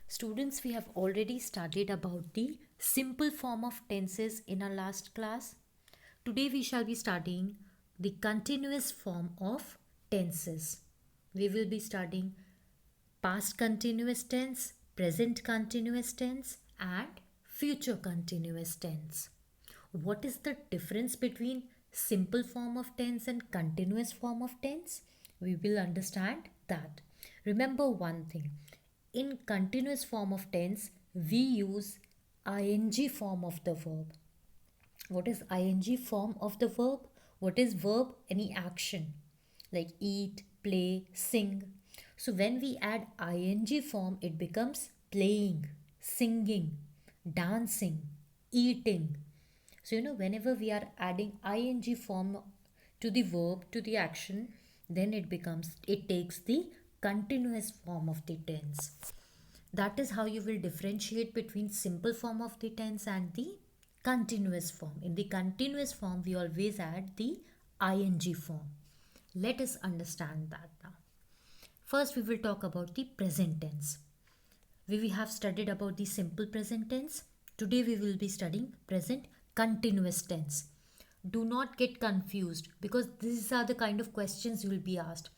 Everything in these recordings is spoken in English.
Students, we have already studied about the simple form of tenses in our last class. Today we shall be studying the continuous form of tenses. We will be studying past continuous tense, present continuous tense, and future continuous tense. What is the difference between simple form of tense and continuous form of tense? We will understand that. Remember one thing, in continuous form of tense, we use ing form of the verb. What is ing form of the verb? What is verb? Any action like eat, play, sing. So when we add ing form, it becomes playing, singing, dancing, eating. So whenever we are adding ing form to the verb, to the action, then it takes the continuous form of the tense. That is how you will differentiate between simple form of the tense and the continuous form. In the continuous form, we always add the ing form. Let us understand that now. First, we will talk about the present tense. We have studied about the simple present tense. Today, we will be studying present continuous tense. Do not get confused because these are the kind of questions you will be asked.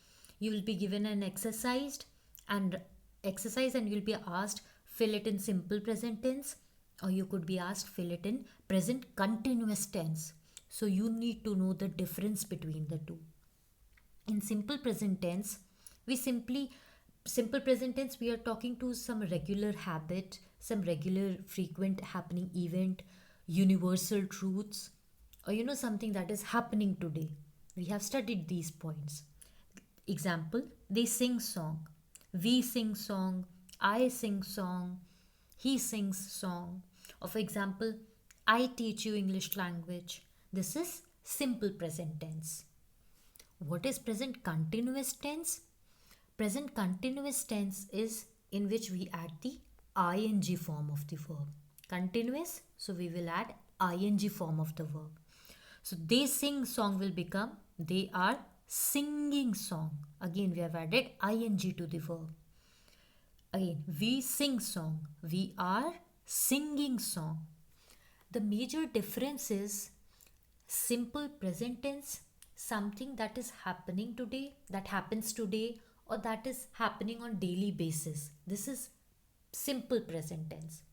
You will be given an and exercise, and you'll be asked fill it in simple present tense, or you could be asked fill it in present continuous tense. So you need to know the difference between the two. In simple present tense, we simply simple present tense we are talking to some regular habit, some regular frequent happening event, universal truths, or something that is happening today. We have studied these points. Example, they sing song, we sing song, I sing song, he sings song. Or for example, I teach you English language. This is simple present tense. What is present continuous tense? Present continuous tense is in which we add the ing form of the verb. Continuous, so we will add ing form of the verb. So they sing song will become they are singing song. Again, we have added ing to the verb. Again, we sing song. We are singing song. The major difference is simple present tense, something that is happening today, that happens today, or that is happening on daily basis. This is simple present tense.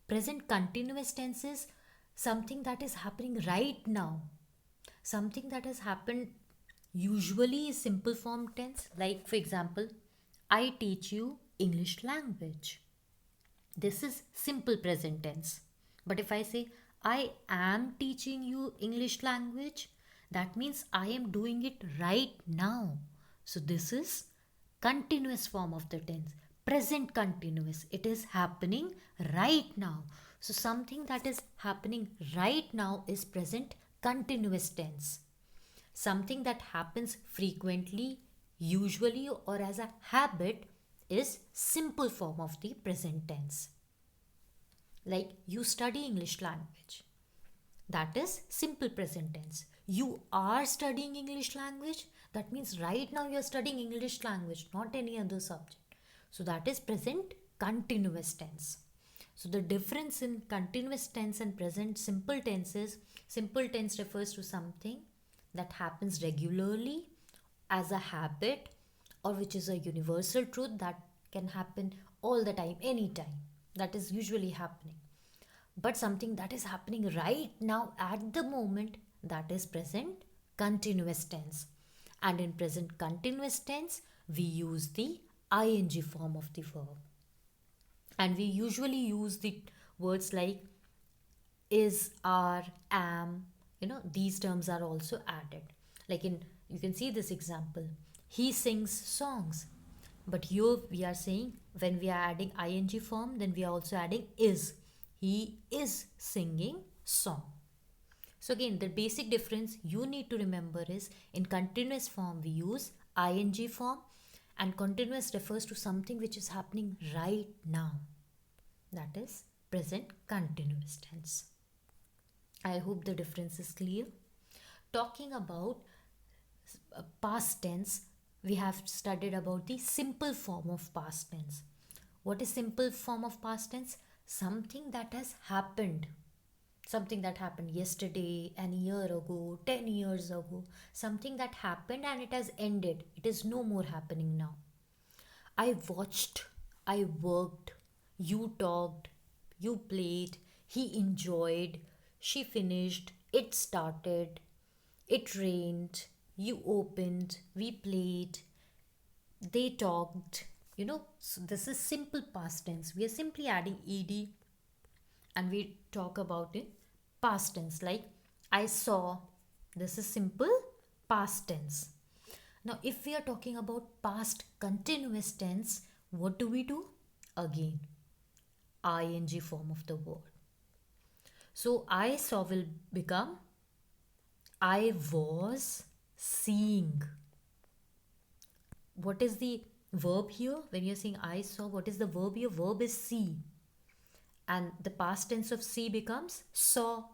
Present continuous tense is something that is happening right now, something that has happened. Usually is simple form tense, like for example, I teach you English language. This is simple present tense. But if I say I am teaching you English language, that means I am doing it right now. So this is continuous form of the tense. Present continuous. It is happening right now. So something that is happening right now is present continuous tense. Something that happens frequently, usually, or as a habit is simple form of the present tense. Like you study English language. That is simple present tense. You are studying English language. That means right now you are studying English language, not any other subject. So that is present continuous tense. So the difference in continuous tense and present simple tense is simple tense refers to something that happens regularly as a habit, or which is a universal truth that can happen all the time, anytime. That is usually happening. But something that is happening right now at the moment, that is present continuous tense. And in present continuous tense, we use the ing form of the verb. And we usually use the words like is, are, am. These terms are also added. Like you can see this example. He sings songs. But here we are saying when we are adding ing form, then we are also adding is. He is singing song. So again, the basic difference you need to remember is in continuous form we use ing form, and continuous refers to something which is happening right now. That is present continuous tense. I hope the difference is clear. Talking about past tense, we have studied about the simple form of past tense. What is simple form of past tense? Something that has happened. Something that happened yesterday, an year ago, 10 years ago. Something that happened and it has ended. It is no more happening now. I watched, I worked, you talked, you played, he enjoyed, she finished, it started, it rained, you opened, we played, they talked. So this is simple past tense. We are simply adding ed and we talk about it past tense, like I saw. This is simple past tense. Now if we are talking about past continuous tense, what do? Again, ing form of the word. So I saw will become I was seeing. What is the verb here? When you're saying I saw, what is the verb here? Verb is see, and the past tense of see becomes saw.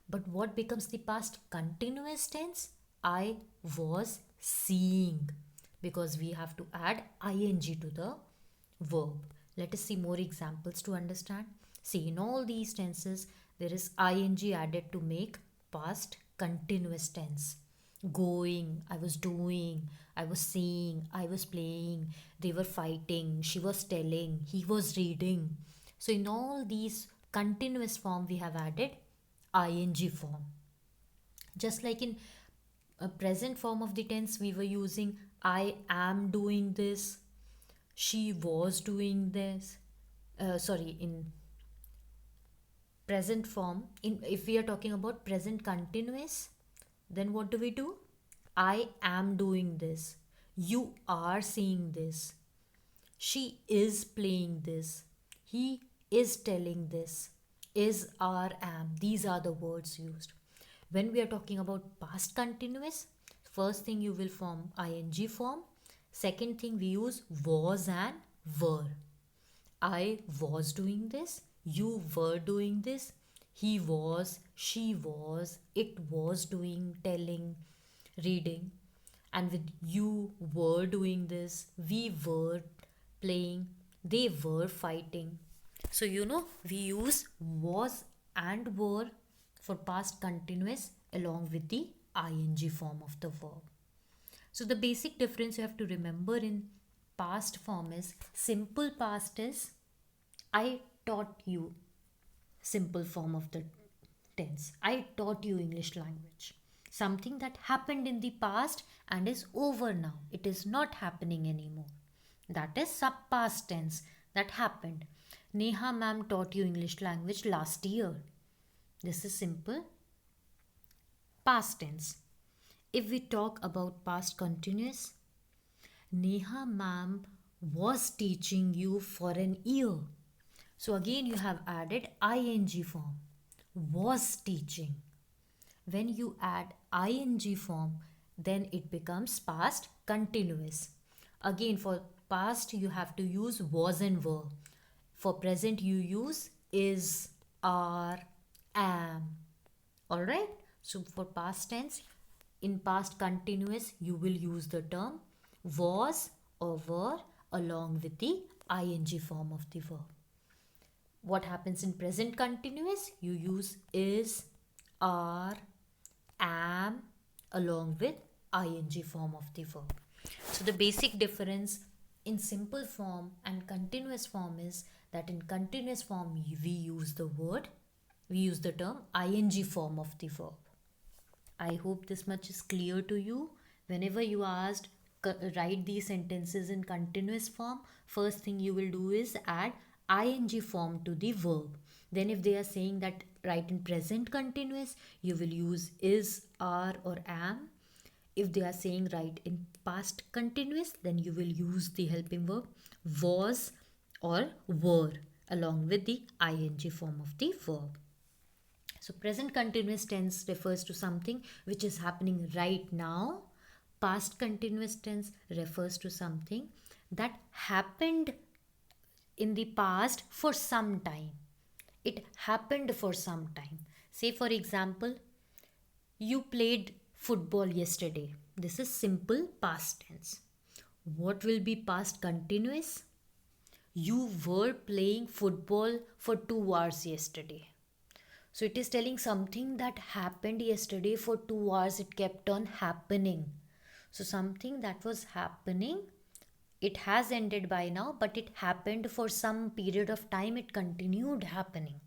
But what becomes the past continuous tense? I was seeing, because we have to add ing to the verb. Let us see more examples to understand. See, in all these tenses, there is ing added to make past continuous tense. Going, I was doing, I was seeing, I was playing, they were fighting, she was telling, he was reading. So in all these continuous form, we have added ing form. Just like in a present form of the tense, we were using I am doing this, she was doing this. In present form, in if we are talking about present continuous, then what do? I am doing this, you are seeing this, she is playing this, he is telling this, is, are, am. These are the words used. When we are talking about past continuous, first thing you will form ing form. Second thing we use was and were. I was doing this, you were doing this, he was, she was, it was doing, telling, reading. And with you were doing this, we were playing, they were fighting. So we use was and were for past continuous along with the ing form of the verb. So the basic difference you have to remember in past form is simple past is I taught you, simple form of the tense. I taught you English language. Something that happened in the past and is over now. It is not happening anymore. That is sub past tense, that happened. Neha ma'am taught you English language last year. This is simple past tense. If we talk about past continuous, Neha ma'am was teaching you for an year. So again you have added ing form. Was teaching. When you add ing form, then it becomes past continuous. Again, for past you have to use was and were. For present you use is, are, am. Alright? So for past tense, in past continuous, you will use the term was or were along with the ing form of the verb. What happens in present continuous? You use is, are, am along with ing form of the verb. So the basic difference in simple form and continuous form is that in continuous form we use the term ing form of the verb. I hope this much is clear to you. Whenever you asked write these sentences in continuous form, first thing you will do is add ing form to the verb. Then if they are saying that write in present continuous, you will use is, are or am. If they are saying write in past continuous, then you will use the helping verb was or were along with the ing form of the verb. So present continuous tense refers to something which is happening right now. Past continuous tense refers to something that happened in the past for some time. It happened for some time. Say for example, you played football yesterday. This is simple past tense. What will be past continuous? You were playing football for 2 hours yesterday. So it is telling something that happened yesterday for 2 hours, it kept on happening. So something that was happening, it has ended by now, but it happened for some period of time, it continued happening.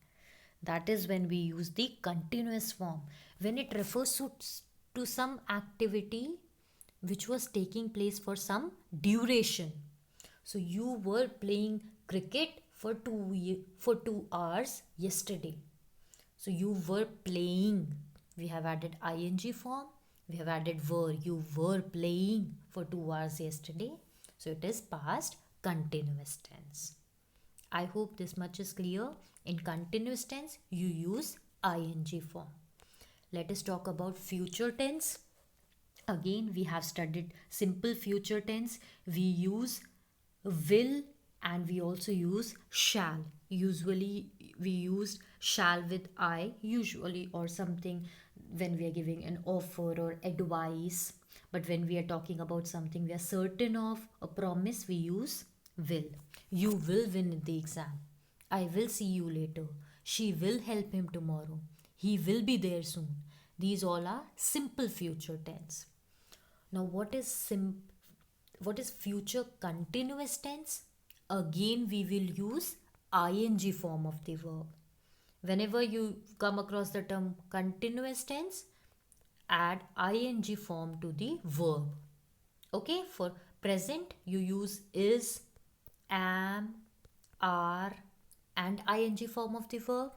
That is when we use the continuous form. When it refers to some activity which was taking place for some duration. So you were playing cricket for 2 hours yesterday. So you were playing. We have added ing form. We have added were. You were playing for 2 hours yesterday. So it is past continuous tense. I hope this much is clear. In continuous tense, you use ing form. Let us talk about future tense. Again, we have studied simple future tense. We use will and we also use shall. Usually we use shall with I, usually, or something when we are giving an offer or advice. But when we are talking about something we are certain of, a promise, we use will. You will win in the exam. I will see you later. She will help him tomorrow. He will be there soon. These all are simple future tense. Now, what is future continuous tense? Again, we will use ing form of the verb. Whenever you come across the term continuous tense, add ing form to the verb. Okay, for present, you use is, am, are, and ing form of the verb.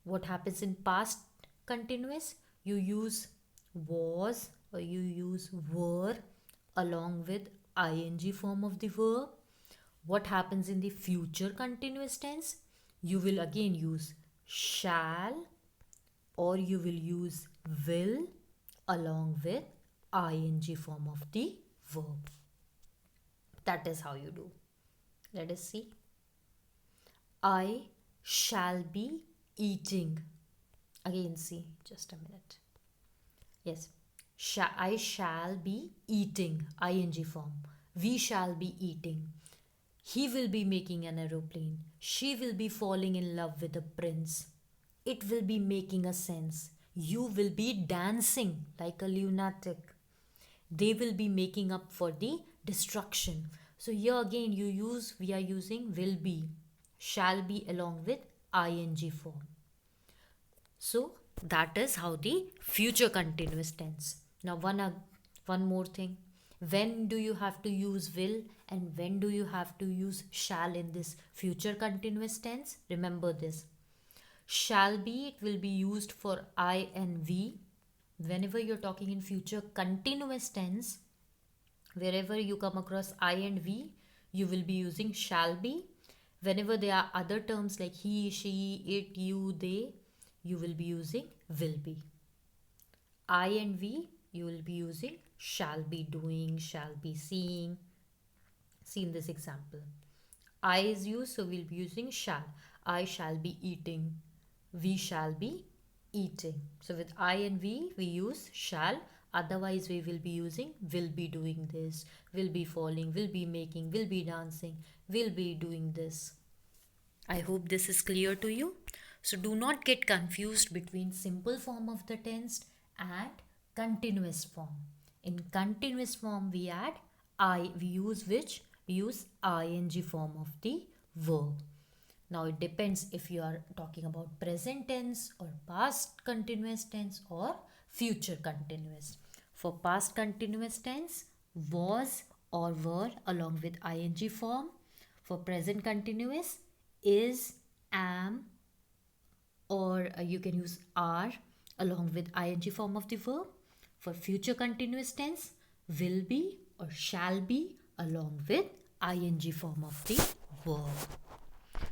What happens in past continuous? You use was or you use were along with ing form of the verb. What happens in the future continuous tense? You will again use shall or you will use will along with ing form of the verb. That is how you do. Let us see. I shall be eating. Again, see, just a minute. Yes, I shall be eating, ing form. We shall be eating. He will be making an aeroplane. She will be falling in love with a prince. It will be making a sense. You will be dancing like a lunatic. They will be making up for the destruction. So here again we are using will be, shall be along with ing form. So that is how the future continuous tense. Now one more thing. When do you have to use will and when do you have to use shall in this future continuous tense? Remember this. Shall be, it will be used for I and we. Whenever you're talking in future continuous tense, wherever you come across I and we, you will be using shall be. Whenever there are other terms like he, she, it, you, they, you will be using will be. I and we, you will be using shall be doing, shall be seeing. See in this example. I is used, so we'll be using shall. I shall be eating. We shall be eating. So with I and we use shall. Otherwise, we will be using will be doing this, will be falling, will be making, will be dancing, will be doing this. I hope this is clear to you. So do not get confused between simple form of the tense and continuous form. In continuous form, we add I. We use which? We use ing form of the verb. Now it depends if you are talking about present tense or past continuous tense or future continuous. For past continuous tense, was or were along with ing form. For present continuous, is, am, or you can use are along with ing form of the verb. For future continuous tense, will be or shall be along with ing form of the verb.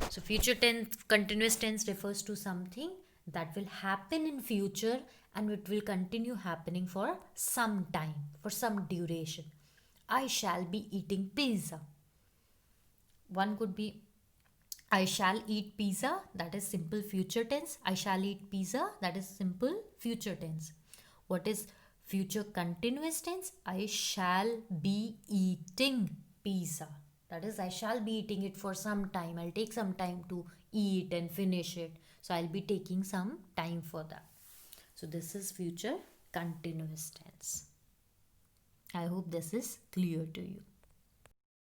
So future tense, continuous tense refers to something that will happen in future and it will continue happening for some time, for some duration. I shall be eating pizza. One could be I shall eat pizza, that is simple future tense. I shall eat pizza, that is simple future tense. What is future continuous tense? I shall be eating pizza. That is, I shall be eating it for some time. I'll take some time to eat and finish it. So I'll be taking some time for that. So this is future continuous tense. I hope this is clear to you.